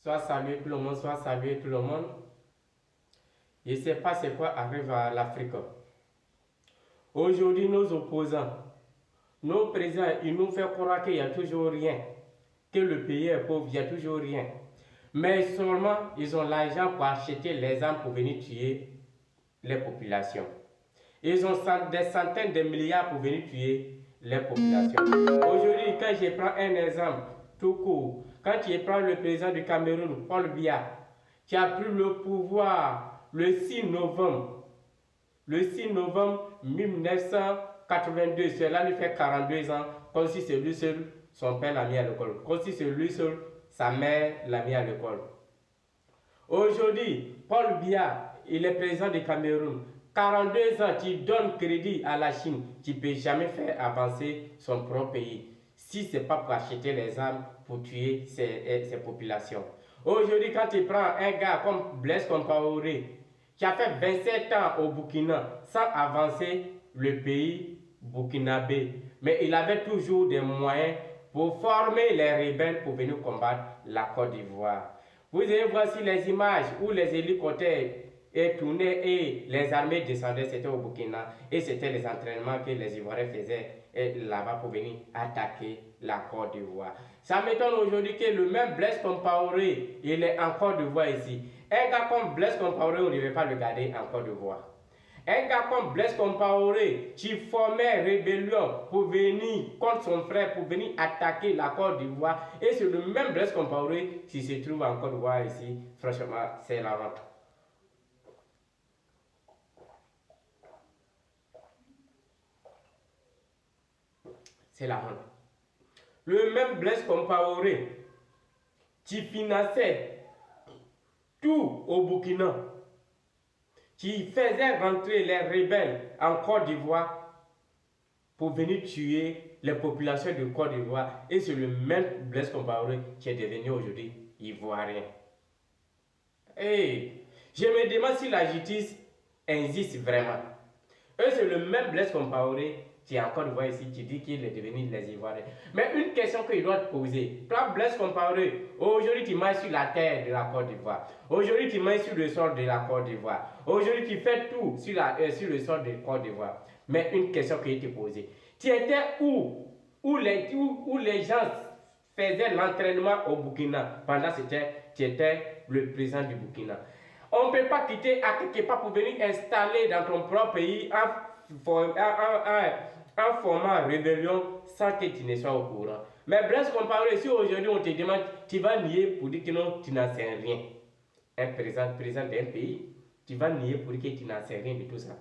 Soit salué tout le monde, soit salué tout le monde. Je ne sais pas c'est quoi arrive à l'Afrique. Aujourd'hui, nos opposants, nos présidents, ils nous font croire qu'il n'y a toujours rien, que le pays est pauvre, il n'y a toujours rien. Mais seulement, ils ont l'argent pour acheter les armes pour venir tuer les populations. Ils ont des centaines de milliards pour venir tuer les populations. Aujourd'hui, quand je prends un exemple tout court, quand tu prends le président du Cameroun, Paul Biya, qui a pris le pouvoir le 6 novembre 1982, cela lui fait 42 ans, comme si c'est lui seul, son père l'a mis à l'école, comme si c'est lui seul, sa mère l'a mis à l'école. Aujourd'hui, Paul Biya, il est président du Cameroun. 42 ans, tu donnes crédit à la Chine, tu ne peux jamais faire avancer son propre pays, si ce n'est pas pour acheter les armes pour tuer ses populations. Aujourd'hui, quand tu prends un gars comme Blaise Compaoré, qui a fait 27 ans au Burkina sans avancer le pays burkinabé, mais il avait toujours des moyens pour former les rebelles pour venir combattre la Côte d'Ivoire. Vous allez voir si les images où les hélicoptères et tournaient et les armées descendaient, c'était au Burkina, et c'était les entraînements que les Ivoiriens faisaient là-bas pour venir attaquer la Côte d'Ivoire. Ça m'étonne aujourd'hui que le même Blaise Compaoré, il est en Côte d'Ivoire ici. Un gars comme Blaise Compaoré, on ne devait pas le garder en Côte d'Ivoire. Un gars comme Blaise Compaoré, qui formait rébellion pour venir contre son frère, pour venir attaquer la Côte d'Ivoire, et c'est le même Blaise Compaoré qui se trouve en Côte d'Ivoire ici. Franchement, c'est la honte. C'est la honte. Le même Blaise Compaoré qui finançait tout au Burkina, qui faisait rentrer les rebelles en Côte d'Ivoire pour venir tuer les populations de Côte d'Ivoire. Et c'est le même Blaise Compaoré qui est devenu aujourd'hui ivoirien. Et je me demande si la justice existe vraiment. Eux, c'est le même Blaise Compaoré qui est en Côte d'Ivoire ici, qui dit qu'il est devenu les Ivoiriens. Mais une question qu'il doit te poser, prends Blaise Compaoré, aujourd'hui tu marches sur la terre de la Côte d'Ivoire, aujourd'hui tu marches sur le sol de la Côte d'Ivoire, aujourd'hui tu fais tout sur le sol de la Côte d'Ivoire. Mais une question qu'il te poser, tu étais où les gens faisaient l'entraînement au Burkina pendant que tu étais le président du Burkina? On ne peut pas quitter à quelque part pour venir installer dans ton propre pays en formant rébellion sans que tu ne sois au courant. Mais Blaise Compaoré, si aujourd'hui on te demande, tu vas nier pour dire que non, tu n'en sais rien. Un président d'un pays, tu vas nier pour dire que tu n'en sais rien de tout ça.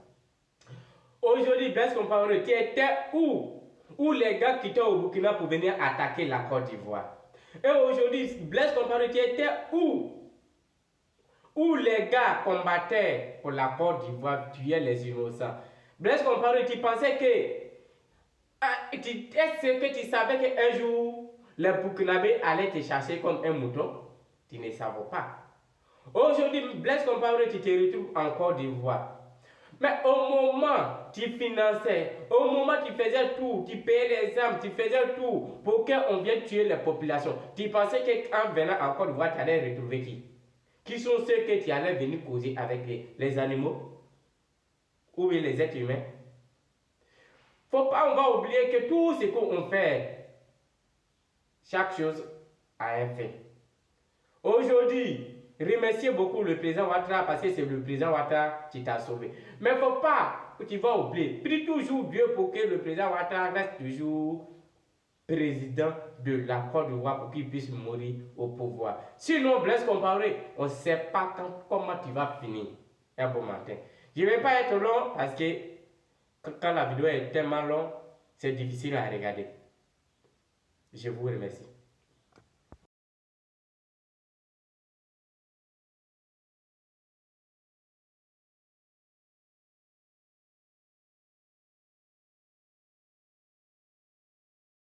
Aujourd'hui, Blaise Compaoré, tu étais où les gars qui étaient au Burkina pour venir attaquer la Côte d'Ivoire? Et aujourd'hui, Blaise Compaoré, tu étais où les gars combattaient pour la Côte d'Ivoire, tuaient les innocents? Blaise Compaoré, tu pensais que est-ce que tu savais qu'un jour, les Burkinabés allaient te chercher comme un mouton? Tu ne savais pas. Aujourd'hui, Blaise Compaoré, tu te retrouves en Côte d'Ivoire. Mais au moment tu finançais, au moment tu faisais tout, tu payais les armes, tu faisais tout pour qu'on vienne tuer les populations, tu pensais qu'en venant en Côte d'Ivoire, tu allais retrouver qui? Qui sont ceux que tu allais venir causer avec les animaux ou les êtres humains? Faut pas, on va oublier que tout ce qu'on fait, chaque chose a un fait. Aujourd'hui, remerciez beaucoup le président Ouattara parce que c'est le président Ouattara qui t'a sauvé. Mais il ne faut pas que tu vas oublier. Prie toujours Dieu pour que le président Ouattara reste toujours président de la Côte d'Ivoire pour qu'il puisse mourir au pouvoir. Sinon, Blaise Compaoré, on ne sait pas comment tu vas finir un bon matin. Je ne vais pas être long parce que quand la vidéo est tellement longue, c'est difficile à regarder. Je vous remercie.